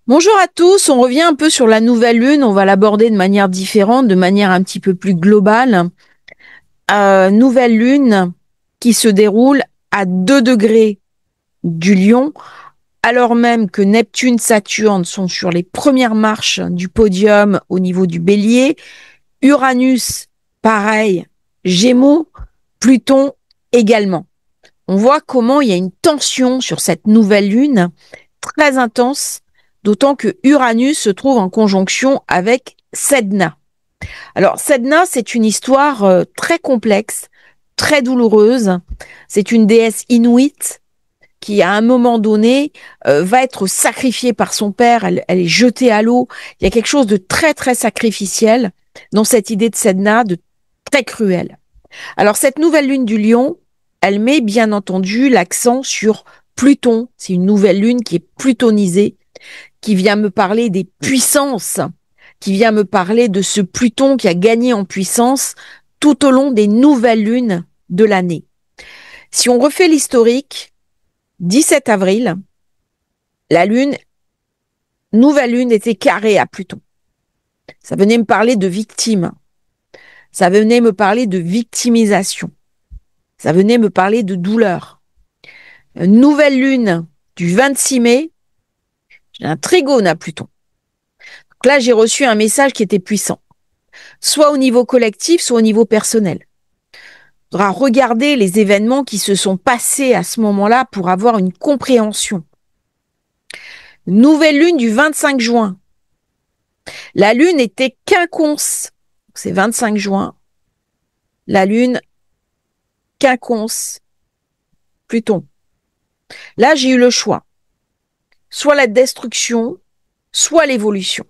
Bonjour à tous, on revient un peu sur la nouvelle lune, on va l'aborder de manière différente, de manière un petit peu plus globale. Nouvelle lune qui se déroule à 2 degrés du Lion, alors même que Neptune, Saturne sont sur les premières marches du podium au niveau du Bélier, Uranus, pareil, Gémeaux, Pluton également. On voit comment il y a une tension sur cette nouvelle lune très intense, d'autant que Uranus se trouve en conjonction avec Sedna. Alors Sedna, c'est une histoire très complexe, très douloureuse. C'est une déesse inuite qui, à un moment donné, va être sacrifiée par son père. Elle est jetée à l'eau. Il y a quelque chose de très, très sacrificiel dans cette idée de Sedna, de très cruel. Alors cette nouvelle lune du Lion, elle met bien entendu l'accent sur Pluton. C'est une nouvelle lune qui est plutonisée, qui vient me parler des puissances, qui vient me parler de ce Pluton qui a gagné en puissance tout au long des nouvelles lunes de l'année. Si on refait l'historique, 17 avril, la lune, nouvelle lune était carrée à Pluton. Ça venait me parler de victimes. Ça venait me parler de victimisation. Ça venait me parler de douleur. Nouvelle lune du 26 mai, j'ai un trigone à Pluton. Donc là, j'ai reçu un message qui était puissant, soit au niveau collectif, soit au niveau personnel. Il faudra regarder les événements qui se sont passés à ce moment-là pour avoir une compréhension. Nouvelle lune du 25 juin. La lune était quinconce. C'est 25 juin. La lune quinconce Pluton. Là, j'ai eu le choix. Soit la destruction, soit l'évolution.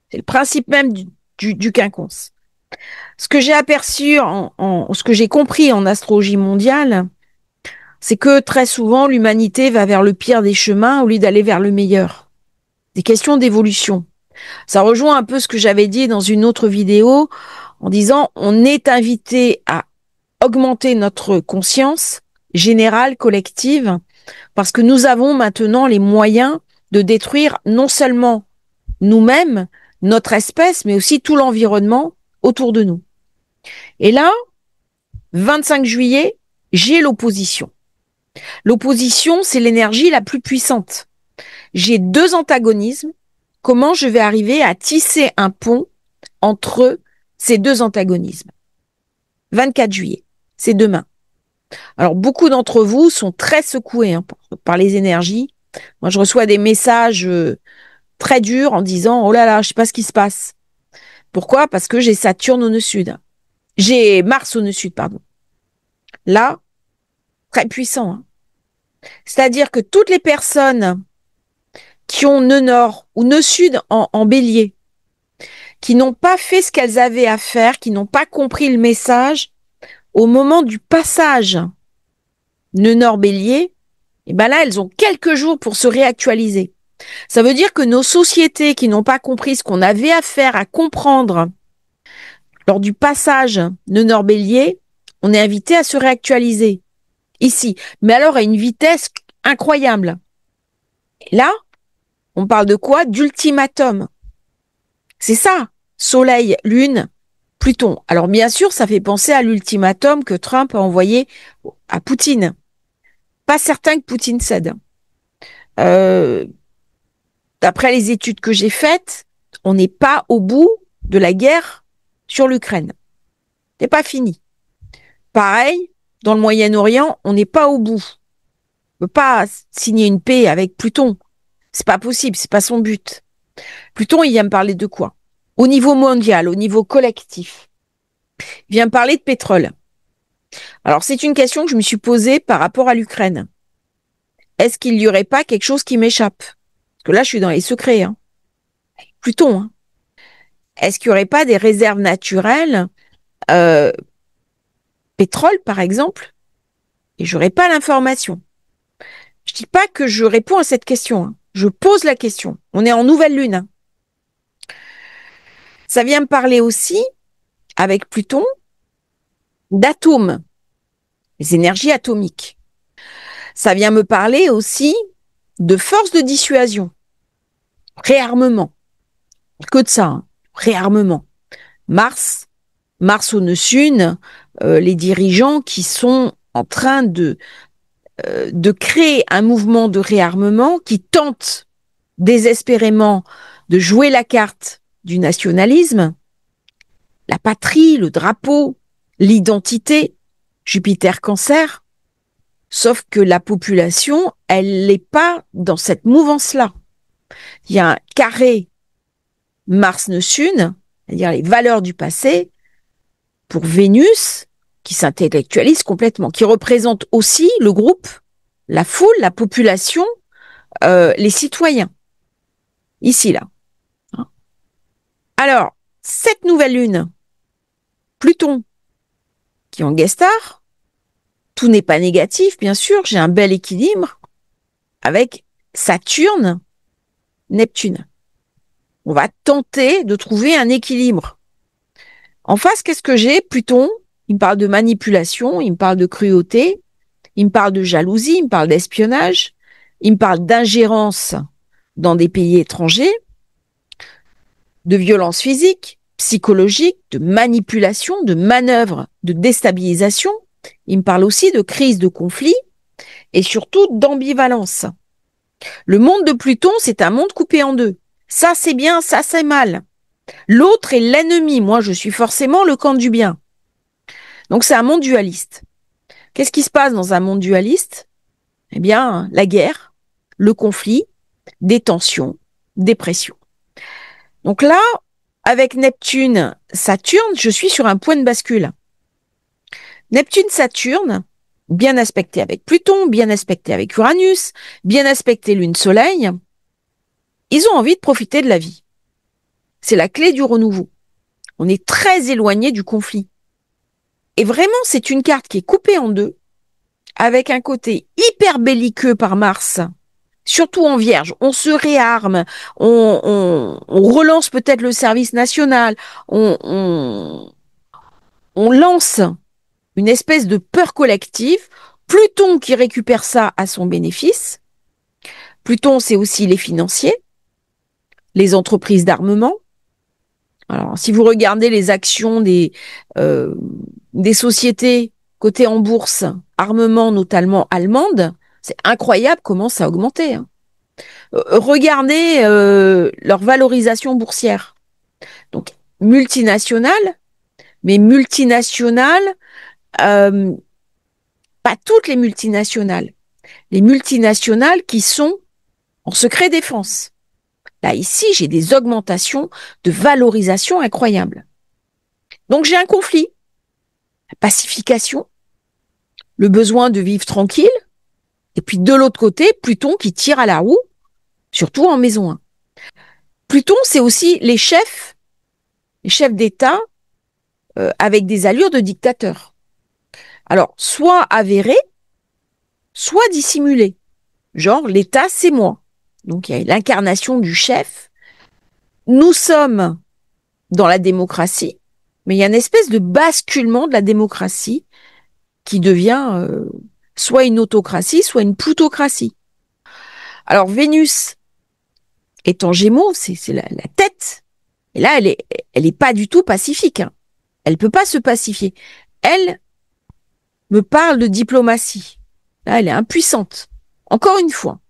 C'est le principe même du quinconce. Ce que j'ai aperçu, ce que j'ai compris en astrologie mondiale, c'est que très souvent, l'humanité va vers le pire des chemins au lieu d'aller vers le meilleur. Des questions d'évolution. Ça rejoint un peu ce que j'avais dit dans une autre vidéo en disant on est invité à augmenter notre conscience générale, collective, parce que nous avons maintenant les moyens de détruire non seulement nous-mêmes, notre espèce, mais aussi tout l'environnement autour de nous. Et là, 25 juillet, j'ai l'opposition. L'opposition, c'est l'énergie la plus puissante. J'ai deux antagonismes. Comment je vais arriver à tisser un pont entre ces deux antagonismes? 24 juillet, c'est demain. Alors, beaucoup d'entre vous sont très secoués par les énergies. Moi, je reçois des messages très durs en disant « Oh là là, je sais pas ce qui se passe. » Pourquoi? Parce que j'ai Saturne au nœud sud. J'ai Mars au nœud sud, pardon. Là, très puissant. Hein. C'est-à-dire que toutes les personnes qui ont nœud nord ou nœud sud en bélier, qui n'ont pas fait ce qu'elles avaient à faire, qui n'ont pas compris le message, au moment du passage nœud nord bélier, et ben là, elles ont quelques jours pour se réactualiser. Ça veut dire que nos sociétés qui n'ont pas compris ce qu'on avait à faire, à comprendre lors du passage nœud nord bélier, on est invité à se réactualiser ici. Mais alors à une vitesse incroyable. Et là, on parle de quoi? D'ultimatum. C'est ça, Soleil, Lune, Pluton. Alors bien sûr, ça fait penser à l'ultimatum que Trump a envoyé à Poutine. Pas certain que Poutine cède. Euh, D'après les études que j'ai faites, on n'est pas au bout de la guerre sur l'Ukraine. C'est pas fini. Pareil, dans le Moyen-Orient, on n'est pas au bout. On ne peut pas signer une paix avec Pluton. C'est pas possible, c'est pas son but. Pluton, il vient me parler de quoi? Au niveau mondial, au niveau collectif. Il vient me parler de pétrole. Alors, c'est une question que je me suis posée par rapport à l'Ukraine. Est-ce qu'il n'y aurait pas quelque chose qui m'échappe? Parce que là, je suis dans les secrets. Hein. Pluton. Hein. Est-ce qu'il n'y aurait pas des réserves naturelles, euh, pétrole par exemple, et j'aurais pas l'information? Je dis pas que je réponds à cette question. Hein. Je pose la question. On est en nouvelle lune. Hein. Ça vient me parler aussi, avec Pluton, d'atomes, les énergies atomiques. Ça vient me parler aussi de force de dissuasion. réarmement. Que de ça, hein. Réarmement. Mars au nœud sud, les dirigeants qui sont en train de créer un mouvement de réarmement qui tente désespérément de jouer la carte du nationalisme, la patrie, le drapeau, l'identité, Jupiter Cancer, sauf que la population, elle n'est pas dans cette mouvance-là. Il y a un carré Mars nœud sud, c'est-à-dire les valeurs du passé, pour Vénus, qui s'intellectualise complètement, qui représente aussi le groupe, la foule, la population, les citoyens. Ici, là. Alors, cette nouvelle lune, Pluton, qui est en guest star, tout n'est pas négatif, bien sûr, j'ai un bel équilibre avec Saturne, Neptune. On va tenter de trouver un équilibre. En face, qu'est-ce que j'ai? Pluton, il me parle de manipulation, il me parle de cruauté, il me parle de jalousie, il me parle d'espionnage, il me parle d'ingérence dans des pays étrangers, de violence physique, psychologique, de manipulation, de manœuvre, de déstabilisation. Il me parle aussi de crise, de conflit et surtout d'ambivalence. Le monde de Pluton, c'est un monde coupé en deux. Ça, c'est bien, ça, c'est mal. L'autre est l'ennemi. Moi, je suis forcément le camp du bien. Donc, c'est un monde dualiste. Qu'est-ce qui se passe dans un monde dualiste? Eh bien, la guerre, le conflit, des tensions, des pressions. Donc là, avec Neptune, Saturne, je suis sur un point de bascule. Neptune, Saturne, bien aspecté avec Pluton, bien aspecté avec Uranus, bien aspecté Lune-Soleil, ils ont envie de profiter de la vie. C'est la clé du renouveau. On est très éloigné du conflit. Et vraiment, c'est une carte qui est coupée en deux, avec un côté hyper belliqueux par Mars, surtout en Vierge. On se réarme, on relance peut-être le service national, on lance une espèce de peur collective. Pluton qui récupère ça à son bénéfice. Pluton, c'est aussi les financiers, les entreprises d'armement. Alors, si vous regardez les actions des sociétés cotées en bourse, armement notamment allemandes, c'est incroyable comment ça a augmenté. Hein. Regardez leur valorisation boursière. Donc, multinationales, mais multinationales, pas toutes les multinationales. Les multinationales qui sont en secret défense. Là, ici, j'ai des augmentations de valorisation incroyables. Donc, j'ai un conflit. La pacification, le besoin de vivre tranquille, et puis de l'autre côté, Pluton qui tire à la roue, surtout en maison 1. Pluton, c'est aussi les chefs d'État avec des allures de dictateurs. Alors, soit avérés, soit dissimulés. Genre, l'État, c'est moi. Donc, il y a l'incarnation du chef. Nous sommes dans la démocratie, mais il y a une espèce de basculement de la démocratie qui devient soit une autocratie, soit une plutocratie. Alors, Vénus est en Gémeaux, c'est la tête. Et là, elle est pas du tout pacifique. Hein. Elle peut pas se pacifier. Elle me parle de diplomatie. Là, elle est impuissante. Encore une fois,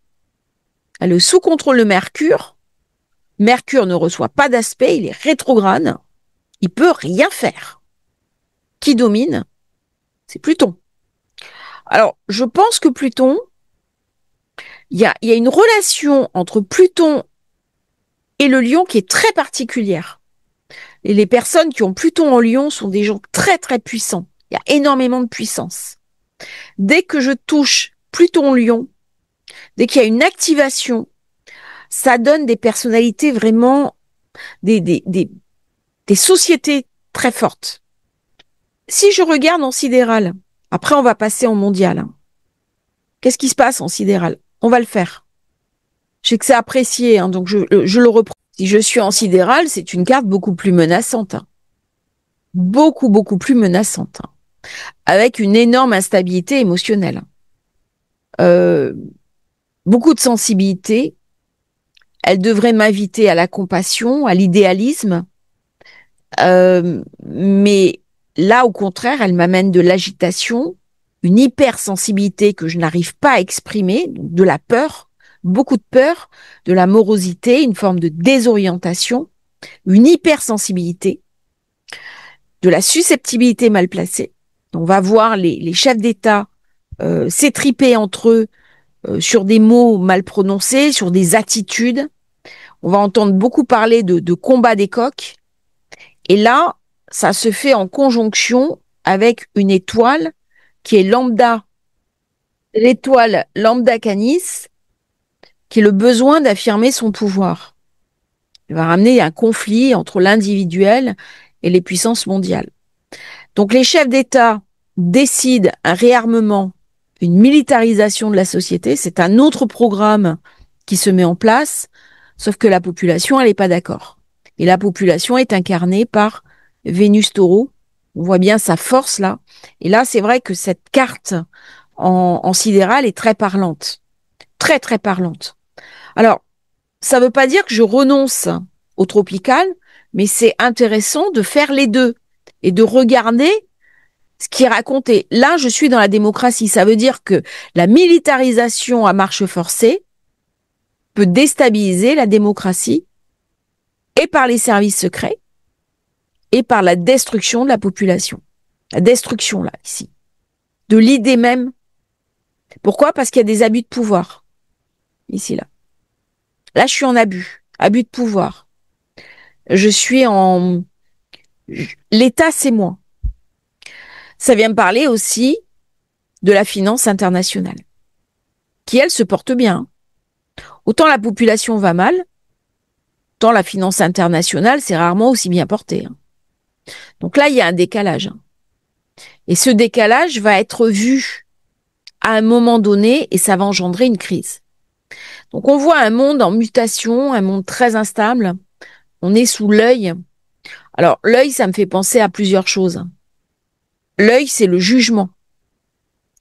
elle est sous contrôle de Mercure. Mercure ne reçoit pas d'aspect, il est rétrograde. Il peut rien faire. Qui domine? C'est Pluton. Alors, je pense que Pluton, il y a une relation entre Pluton et le Lion qui est très particulière. Et les personnes qui ont Pluton en Lion sont des gens très très puissants. Il y a énormément de puissance. Dès que je touche Pluton Lion, dès qu'il y a une activation, ça donne des personnalités vraiment, des sociétés très fortes. Si je regarde en sidéral, après on va passer en mondial. Hein. Qu'est-ce qui se passe en sidéral? On va le faire. Je sais que c'est apprécié, hein, donc je le reprends. Si je suis en sidéral, c'est une carte beaucoup plus menaçante. Hein. Beaucoup, beaucoup plus menaçante. Hein. Avec une énorme instabilité émotionnelle. Beaucoup de sensibilité. Elle devrait m'inviter à la compassion, à l'idéalisme. Mais là, au contraire, elle m'amène de l'agitation, une hypersensibilité que je n'arrive pas à exprimer, de la peur, beaucoup de peur, de la morosité, une forme de désorientation, une hypersensibilité, de la susceptibilité mal placée. On va voir les chefs d'État s'étriper entre eux sur des mots mal prononcés, sur des attitudes. On va entendre beaucoup parler de combat des coqs. Et là, ça se fait en conjonction avec une étoile qui est lambda, l'étoile lambda canis, qui est le besoin d'affirmer son pouvoir. Il va ramener un conflit entre l'individuel et les puissances mondiales. Donc les chefs d'État décident un réarmement, une militarisation de la société. C'est un autre programme qui se met en place, sauf que la population, elle n'est pas d'accord. Et la population est incarnée par Vénus Taureau. On voit bien sa force là. Et là, c'est vrai que cette carte en sidéral est très parlante. Très, très parlante. Alors, ça ne veut pas dire que je renonce au tropical, mais c'est intéressant de faire les deux et de regarder ce qui est raconté. Là, je suis dans la démocratie. Ça veut dire que la militarisation à marche forcée peut déstabiliser la démocratie et par les services secrets et par la destruction de la population. La destruction, là, ici. De l'idée même. Pourquoi? Parce qu'il y a des abus de pouvoir. Ici, là. Là, je suis en abus. Abus de pouvoir. Je suis en... L'État, c'est moi. Ça vient me parler aussi de la finance internationale, qui, elle, se porte bien. Autant la population va mal, autant la finance internationale, c'est rarement aussi bien porté. Donc là, il y a un décalage. Et ce décalage va être vu à un moment donné et ça va engendrer une crise. Donc on voit un monde en mutation, un monde très instable. On est sous l'œil. Alors l'œil, ça me fait penser à plusieurs choses. L'œil, c'est le jugement.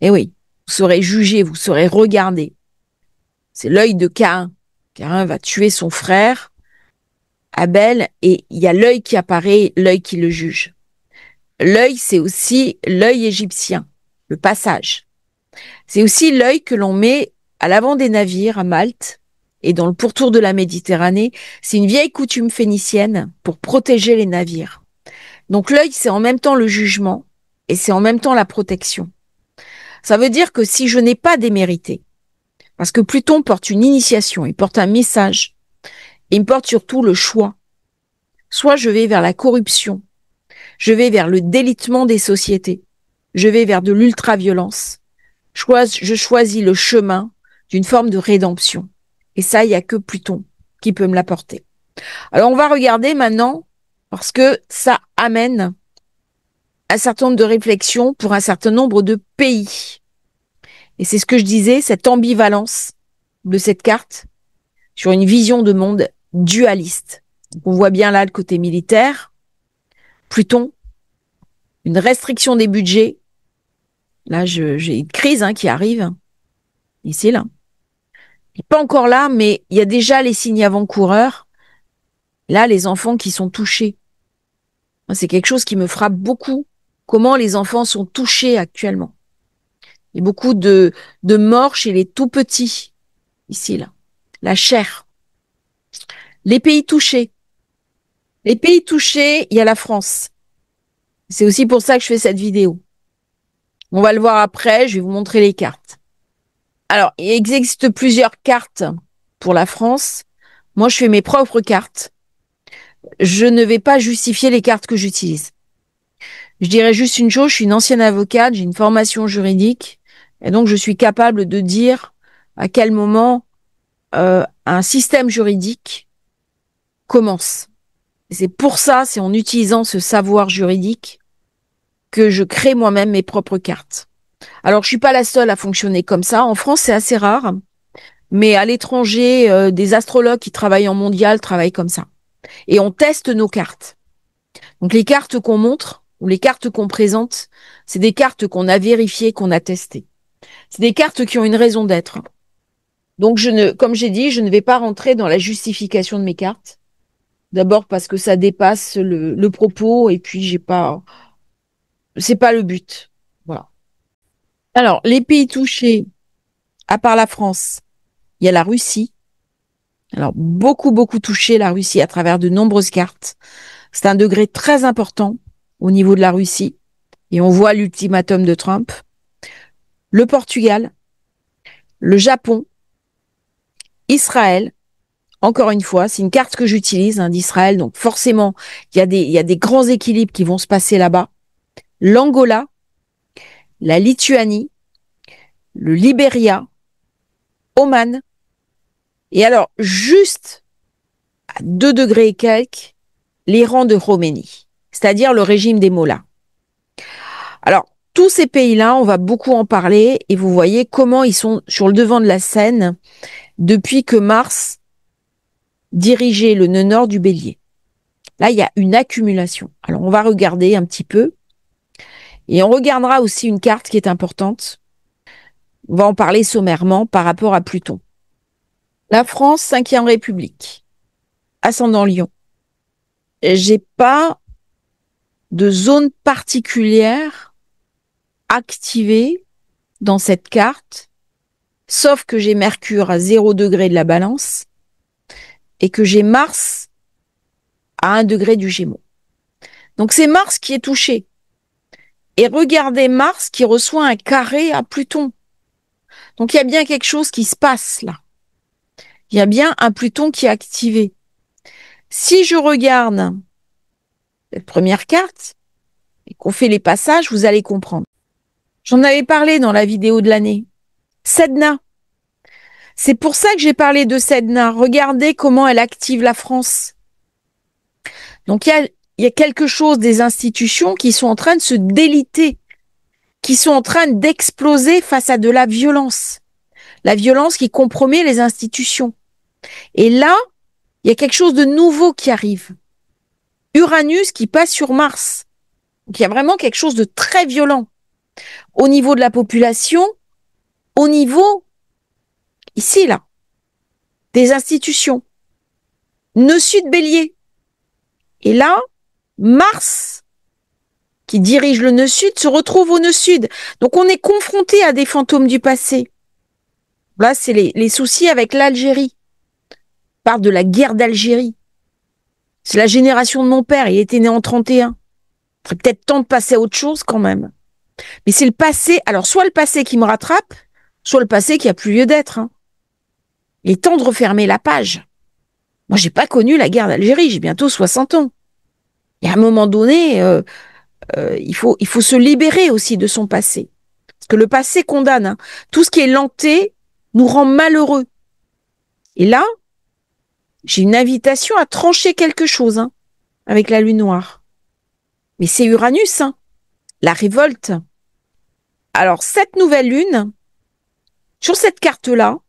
Eh oui, vous serez jugé, vous serez regardé. C'est l'œil de Caïn. Caïn va tuer son frère, Abel, et il y a l'œil qui apparaît, l'œil qui le juge. L'œil, c'est aussi l'œil égyptien, le passage. C'est aussi l'œil que l'on met à l'avant des navires à Malte et dans le pourtour de la Méditerranée. C'est une vieille coutume phénicienne pour protéger les navires. Donc l'œil, c'est en même temps le jugement et c'est en même temps la protection. Ça veut dire que si je n'ai pas démérité, parce que Pluton porte une initiation, il porte un message, et il me porte surtout le choix. Soit je vais vers la corruption, je vais vers le délitement des sociétés, je vais vers de l'ultra-violence, je choisis le chemin d'une forme de rédemption. Et ça, il n'y a que Pluton qui peut me l'apporter. Alors, on va regarder maintenant, parce que ça amène un certain nombre de réflexions pour un certain nombre de pays. Et c'est ce que je disais, cette ambivalence de cette carte sur une vision de monde dualiste. Donc, on voit bien là le côté militaire, Pluton, une restriction des budgets. Là, j'ai une crise qui arrive. Ici, là. Il n'est pas encore là, mais il y a déjà les signes avant-coureurs. Là, les enfants qui sont touchés. C'est quelque chose qui me frappe beaucoup. Comment les enfants sont touchés actuellement. Il y a beaucoup de morts chez les tout petits. Ici, là. La chair. Les pays touchés. Les pays touchés, il y a la France. C'est aussi pour ça que je fais cette vidéo. On va le voir après, je vais vous montrer les cartes. Alors, il existe plusieurs cartes pour la France. Moi, je fais mes propres cartes. Je ne vais pas justifier les cartes que j'utilise. Je dirais juste une chose, je suis une ancienne avocate, j'ai une formation juridique, et donc je suis capable de dire à quel moment un système juridique commence. Et c'est pour ça, c'est en utilisant ce savoir juridique que je crée moi-même mes propres cartes. Alors, je suis pas la seule à fonctionner comme ça. En France, c'est assez rare, mais à l'étranger, des astrologues qui travaillent en mondial travaillent comme ça. Et on teste nos cartes. Donc, les cartes qu'on montre ou les cartes qu'on présente, c'est des cartes qu'on a vérifiées, qu'on a testées. C'est des cartes qui ont une raison d'être. Donc, comme j'ai dit, je ne vais pas rentrer dans la justification de mes cartes. D'abord parce que ça dépasse le propos et puis c'est pas le but. Voilà. Alors, les pays touchés, à part la France, il y a la Russie. Alors, beaucoup touché la Russie à travers de nombreuses cartes. C'est un degré très important au niveau de la Russie. Et on voit l'ultimatum de Trump. Le Portugal, le Japon, Israël. Encore une fois, c'est une carte que j'utilise d'Israël. Donc forcément, il y a des grands équilibres qui vont se passer là-bas. L'Angola, la Lituanie, le Libéria, Oman. Et alors, juste à 2 degrés et quelques, l'Iran de Khomeini, c'est-à-dire le régime des mollahs. Alors, tous ces pays-là, on va beaucoup en parler et vous voyez comment ils sont sur le devant de la scène depuis que Mars dirigeait le nœud nord du Bélier. Là, il y a une accumulation. Alors, on va regarder un petit peu et on regardera aussi une carte qui est importante. On va en parler sommairement par rapport à Pluton. La France, 5e République, ascendant Lion. J'ai pas de zone particulière activée dans cette carte, sauf que j'ai Mercure à 0 degré de la Balance et que j'ai Mars à 1 degré du Gémeaux. Donc c'est Mars qui est touché. Et regardez Mars qui reçoit un carré à Pluton. Donc il y a bien quelque chose qui se passe là. Il y a bien un Pluton qui est activé. Si je regarde cette première carte et qu'on fait les passages, vous allez comprendre. J'en avais parlé dans la vidéo de l'année. Sedna. C'est pour ça que j'ai parlé de Sedna. Regardez comment elle active la France. Donc il y a quelque chose des institutions qui sont en train de se déliter, qui sont en train d'exploser face à de la violence. La violence qui compromet les institutions. Et là, il y a quelque chose de nouveau qui arrive. Uranus qui passe sur Mars. Donc il y a vraiment quelque chose de très violent au niveau de la population, au niveau, ici, là, des institutions. Nœud sud Bélier. Et là, Mars, qui dirige le nœud sud, se retrouve au nœud sud. Donc on est confronté à des fantômes du passé. Là, c'est les soucis avec l'Algérie. On parle de la guerre d'Algérie. C'est la génération de mon père, il était né en 31. Il serait peut-être temps de passer à autre chose quand même. Mais c'est le passé, alors soit le passé qui me rattrape, soit le passé qui a plus lieu d'être. Il est temps de refermer la page. Moi, j'ai pas connu la guerre d'Algérie, j'ai bientôt 60 ans. Et à un moment donné, il faut se libérer aussi de son passé. Parce que le passé condamne. Tout ce qui est lenté nous rend malheureux. Et là, j'ai une invitation à trancher quelque chose avec la lune noire. Mais c'est Uranus, la révolte. Alors, cette nouvelle lune, sur cette carte-là,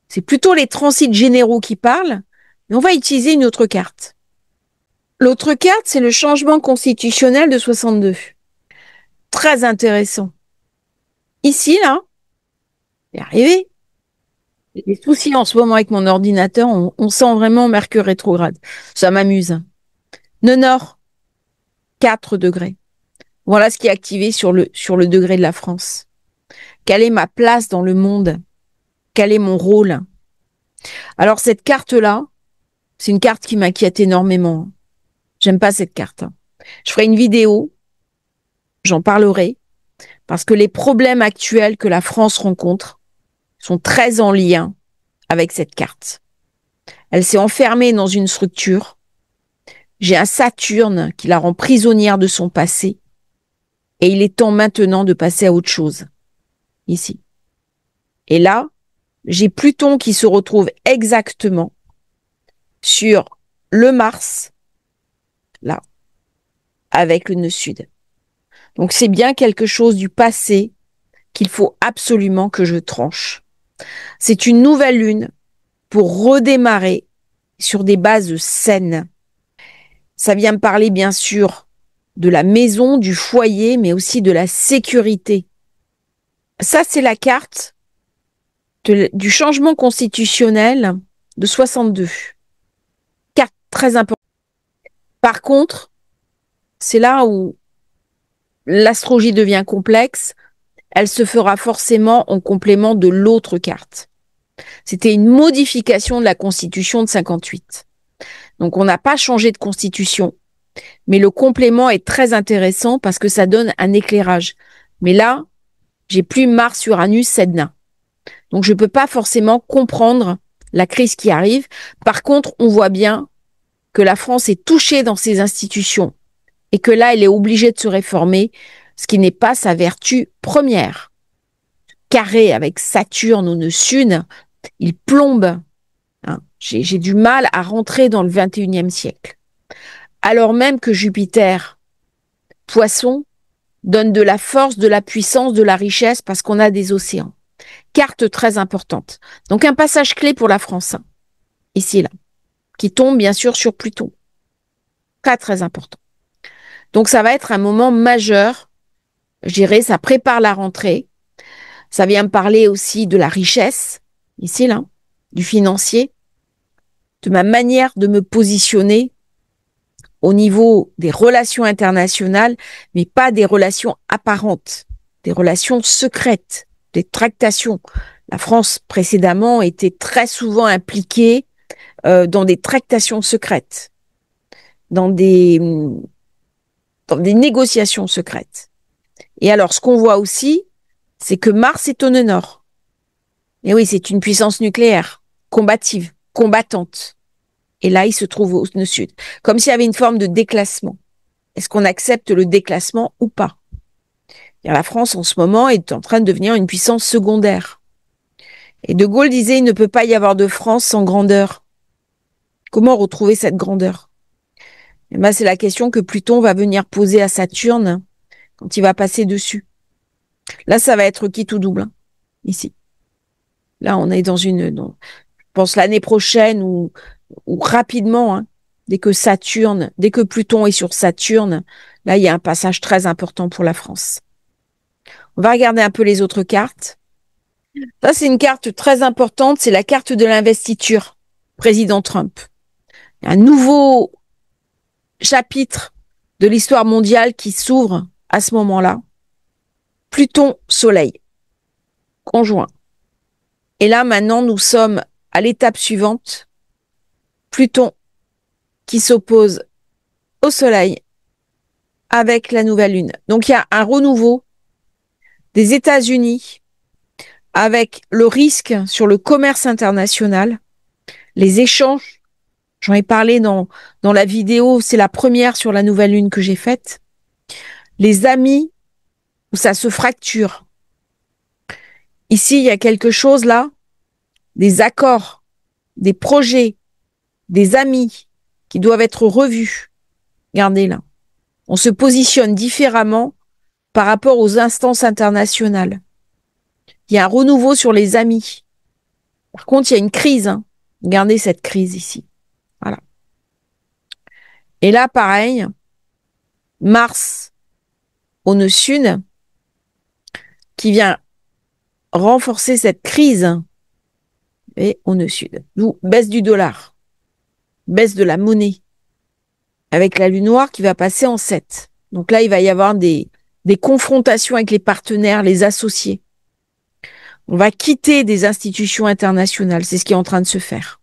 c'est plutôt les transits généraux qui parlent, mais on va utiliser une autre carte. L'autre carte, c'est le changement constitutionnel de 62. Très intéressant. Ici, là, c'est arrivé. J'ai des soucis en ce moment avec mon ordinateur. On sent vraiment Mercure rétrograde. Ça m'amuse. Nœud nord, 4 degrés. Voilà ce qui est activé sur le degré de la France. Quelle est ma place dans le monde? Quel est mon rôle? Alors, cette carte-là, c'est une carte qui m'inquiète énormément. J'aime pas cette carte. Je ferai une vidéo, j'en parlerai, parce que les problèmes actuels que la France rencontre sont très en lien avec cette carte. Elle s'est enfermée dans une structure. J'ai un Saturne qui la rend prisonnière de son passé. Et il est temps maintenant de passer à autre chose. Ici. Et là, j'ai Pluton qui se retrouve exactement sur le Mars, là, avec le nœud sud. Donc c'est bien quelque chose du passé qu'il faut absolument que je tranche. C'est une nouvelle lune pour redémarrer sur des bases saines. Ça vient me parler bien sûr de la maison, du foyer, mais aussi de la sécurité. Ça, c'est la carte du changement constitutionnel de 62. Carte très importante. Par contre, c'est là où l'astrologie devient complexe. Elle se fera forcément en complément de l'autre carte. C'était une modification de la Constitution de 58. Donc, on n'a pas changé de Constitution, mais le complément est très intéressant parce que ça donne un éclairage. Mais là, j'ai plus Mars-Uranus, Sedna. Donc, je ne peux pas forcément comprendre la crise qui arrive. Par contre, on voit bien que la France est touchée dans ses institutions et que là, elle est obligée de se réformer, ce qui n'est pas sa vertu première. Carré avec Saturne au nœud sud, il plombe. Hein. J'ai du mal à rentrer dans le 21e siècle. Alors même que Jupiter, Poisson, donne de la force, de la puissance, de la richesse parce qu'on a des océans. Carte très importante. Donc un passage clé pour la France, hein, ici, là, qui tombe bien sûr sur Pluton. Très, très important. Donc ça va être un moment majeur. Je dirais, ça prépare la rentrée. Ça vient me parler aussi de la richesse, ici, là, du financier, de ma manière de me positionner au niveau des relations internationales, mais pas des relations apparentes, des relations secrètes, des tractations. La France, précédemment, était très souvent impliquée dans des tractations secrètes, dans des négociations secrètes. Et alors, ce qu'on voit aussi, c'est que Mars est au nœud nord. Et oui, c'est une puissance nucléaire, combative, combattante. Et là, il se trouve au nœud sud. Comme s'il y avait une forme de déclassement. Est-ce qu'on accepte le déclassement ou pas? La France, en ce moment, est en train de devenir une puissance secondaire. Et De Gaulle disait, il ne peut pas y avoir de France sans grandeur. Comment retrouver cette grandeur? Et ben, c'est la question que Pluton va venir poser à Saturne quand il va passer dessus. Là, ça va être quitte ou double, hein, ici. Là, on est je pense l'année prochaine ou rapidement, hein, dès que Pluton est sur Saturne, là, il y a un passage très important pour la France. On va regarder un peu les autres cartes. Ça, c'est une carte très importante, c'est la carte de l'investiture, président Trump. Il y a un nouveau chapitre de l'histoire mondiale qui s'ouvre à ce moment-là. Pluton-Soleil, conjoint. Et là, maintenant, nous sommes à l'étape suivante. Pluton qui s'oppose au Soleil avec la nouvelle lune. Donc, il y a un renouveau des États-Unis avec le risque sur le commerce international, les échanges. J'en ai parlé dans la vidéo, c'est la première sur la nouvelle lune que j'ai faite. Les amis, où ça se fracture. Ici, il y a quelque chose là, des accords, des projets, des amis qui doivent être revus. Regardez là. On se positionne différemment par rapport aux instances internationales. Il y a un renouveau sur les amis. Par contre, il y a une crise. Hein. Regardez cette crise ici. Voilà. Et là, pareil, Mars au nœud sud qui vient renforcer cette crise et au nœud sud. D'où baisse du dollar, baisse de la monnaie, avec la lune noire qui va passer en 7. Donc là, il va y avoir des confrontations avec les partenaires, les associés. On va quitter des institutions internationales, c'est ce qui est en train de se faire.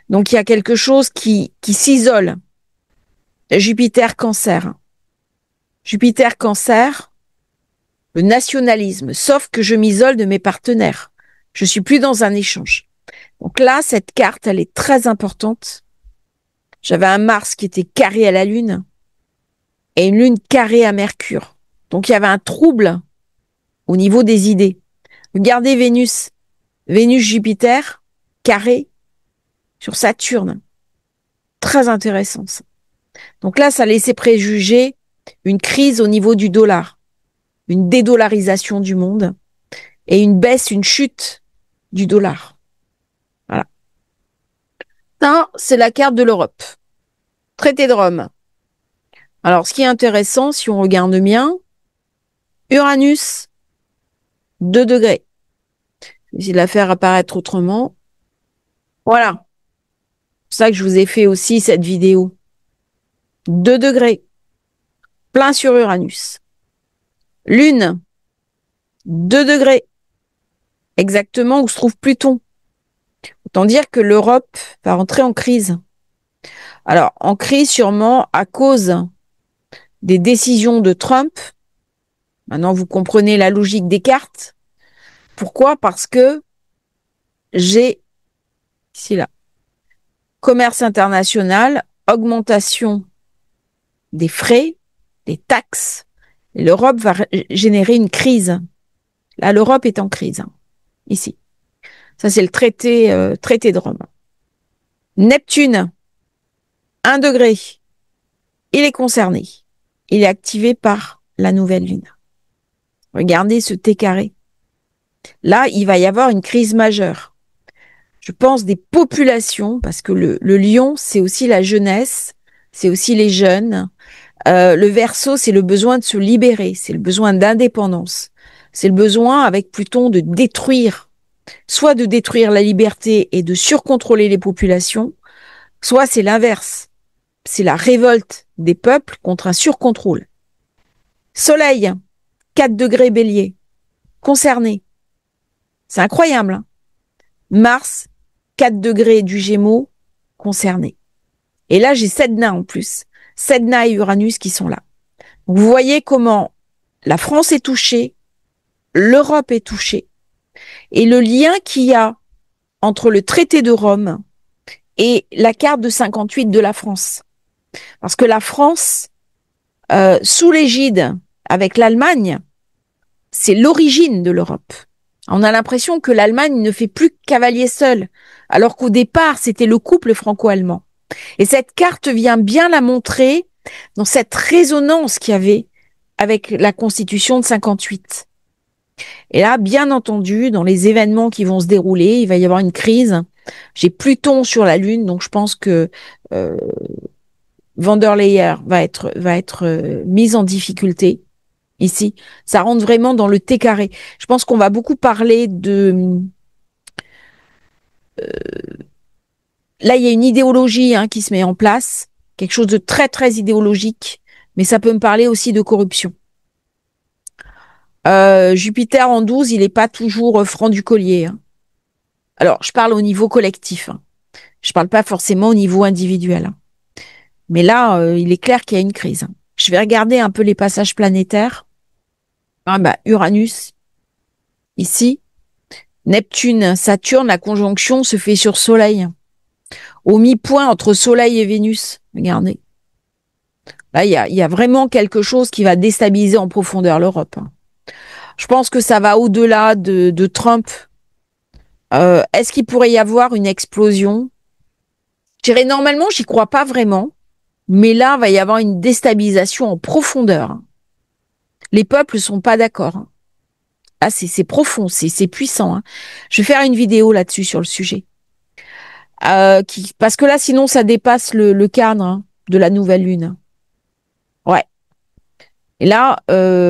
Donc il y a quelque chose qui s'isole. Jupiter Cancer. Jupiter Cancer, le nationalisme, sauf que je m'isole de mes partenaires. Je suis plus dans un échange. Donc là, cette carte, elle est très importante. J'avais un Mars qui était carré à la Lune et une Lune carrée à Mercure. Donc il y avait un trouble au niveau des idées. Regardez Vénus. Vénus-Jupiter, carré sur Saturne. Très intéressant ça. Donc là, ça laissait préjuger une crise au niveau du dollar, une dédollarisation du monde et une baisse, une chute du dollar. Voilà. Ça, c'est la carte de l'Europe. Traité de Rome. Alors, ce qui est intéressant, si on regarde bien, Uranus, 2 degrés. Je vais essayer de la faire apparaître autrement. Voilà. C'est pour ça que je vous ai fait aussi cette vidéo. 2 degrés, plein sur Uranus. Lune, 2 degrés, exactement où se trouve Pluton. Autant dire que l'Europe va rentrer en crise. Alors, en crise sûrement à cause des décisions de Trump. Maintenant, vous comprenez la logique des cartes. Pourquoi? Parce que j'ai, ici là, commerce international, augmentation des frais, des taxes. Et l'Europe va générer une crise. Là, l'Europe est en crise, ici. Ça, c'est le traité de Rome. Neptune, 1 degré. Il est concerné. Il est activé par la nouvelle lune. Regardez ce T carré. Là, il va y avoir une crise majeure. Je pense des populations, parce que le lion, c'est aussi la jeunesse, c'est aussi les jeunes. Le Verseau, c'est le besoin de se libérer, c'est le besoin d'indépendance. C'est le besoin, avec Pluton, de détruire, soit de détruire la liberté et de surcontrôler les populations, soit c'est l'inverse. C'est la révolte des peuples contre un surcontrôle. Soleil, 4 degrés Bélier, concerné. C'est incroyable. Hein. Mars, 4 degrés du Gémeaux, concerné. Et là, j'ai Sedna en plus. Sedna et Uranus qui sont là. Donc, vous voyez comment la France est touchée, l'Europe est touchée. Et le lien qu'il y a entre le traité de Rome et la carte de 58 de la France. Parce que la France, sous l'égide avec l'Allemagne, c'est l'origine de l'Europe. On a l'impression que l'Allemagne ne fait plus cavalier seul, alors qu'au départ, c'était le couple franco-allemand. Et cette carte vient bien la montrer dans cette résonance qu'il y avait avec la Constitution de 58. Et là, bien entendu, dans les événements qui vont se dérouler, il va y avoir une crise. J'ai Pluton sur la Lune, donc je pense que van der Leyen va être mise en difficulté ici. Ça rentre vraiment dans le T carré. Je pense qu'on va beaucoup parler de... Là, il y a une idéologie qui se met en place, quelque chose de très, très idéologique, mais ça peut me parler aussi de corruption. Jupiter en 12, il n'est pas toujours franc du collier. Hein. Alors, je parle au niveau collectif. Hein. Je parle pas forcément au niveau individuel. Hein. Mais là, il est clair qu'il y a une crise. Hein. Je vais regarder un peu les passages planétaires. Ah bah, Uranus, ici. Neptune, Saturne, la conjonction se fait sur Soleil. Au mi-point entre Soleil et Vénus. Regardez. Là, il y a vraiment quelque chose qui va déstabiliser en profondeur l'Europe. Hein. Je pense que ça va au-delà de Trump. Est-ce qu'il pourrait y avoir une explosion? Je dirais normalement, j'y crois pas vraiment. Mais là, il va y avoir une déstabilisation en profondeur. Hein. Les peuples sont pas d'accord. Hein. Ah, c'est profond, c'est puissant. Hein. Je vais faire une vidéo là-dessus sur le sujet. Parce que là, sinon, ça dépasse le cadre de la nouvelle lune. Ouais. Et là,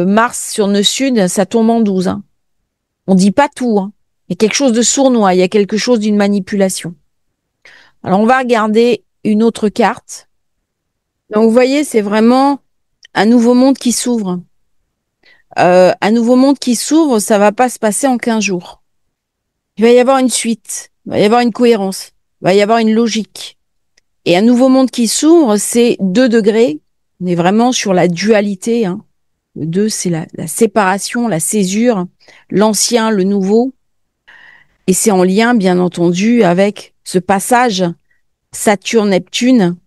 Mars sur nœud sud, ça tombe en 12. Hein. On dit pas tout. Hein. Il y a quelque chose de sournois, il y a quelque chose d'une manipulation. Alors, on va regarder une autre carte. Donc, vous voyez, c'est vraiment un nouveau monde qui s'ouvre. Un nouveau monde qui s'ouvre, ça va pas se passer en 15 jours. Il va y avoir une suite, il va y avoir une cohérence, il va y avoir une logique. Et un nouveau monde qui s'ouvre, c'est 2 degrés. On est vraiment sur la dualité. Hein. Le 2, c'est la séparation, la césure, l'ancien, le nouveau. Et c'est en lien, bien entendu, avec ce passage Saturne-Neptune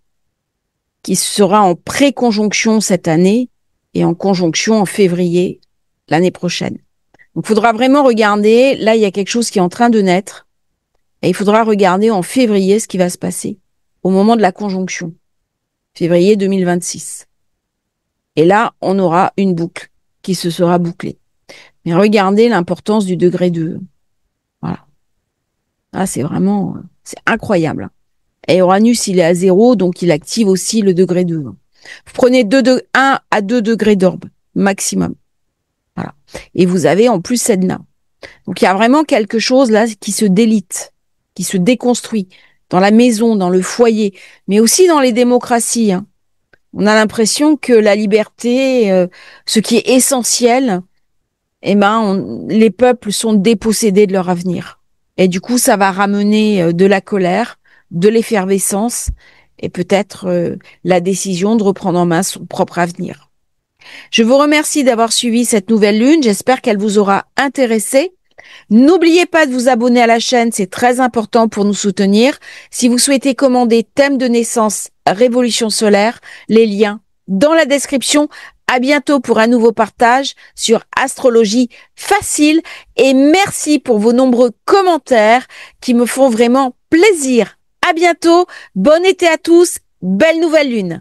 qui sera en pré-conjonction cette année et en conjonction en février l'année prochaine. Donc, il faudra vraiment regarder. Là, il y a quelque chose qui est en train de naître. Et il faudra regarder en février ce qui va se passer au moment de la conjonction. Février 2026. Et là, on aura une boucle qui se sera bouclée. Mais regardez l'importance du degré 2. Voilà. Ah, c'est vraiment, c'est incroyable. Et Uranus, il est à 0, donc il active aussi le degré 2. Vous prenez 1 à 2 degrés d'orbe, maximum. Voilà. Et vous avez en plus Sedna. Donc il y a vraiment quelque chose là qui se délite, qui se déconstruit dans la maison, dans le foyer, mais aussi dans les démocraties, hein. On a l'impression que la liberté, ce qui est essentiel, eh ben, les peuples sont dépossédés de leur avenir. Et du coup, ça va ramener de la colère, de l'effervescence et peut-être la décision de reprendre en main son propre avenir. Je vous remercie d'avoir suivi cette nouvelle lune. J'espère qu'elle vous aura intéressé. N'oubliez pas de vous abonner à la chaîne, c'est très important pour nous soutenir. Si vous souhaitez commander thème de naissance, révolution solaire, les liens dans la description. À bientôt pour un nouveau partage sur Astrologie Facile et merci pour vos nombreux commentaires qui me font vraiment plaisir. À bientôt, bon été à tous, belle nouvelle lune.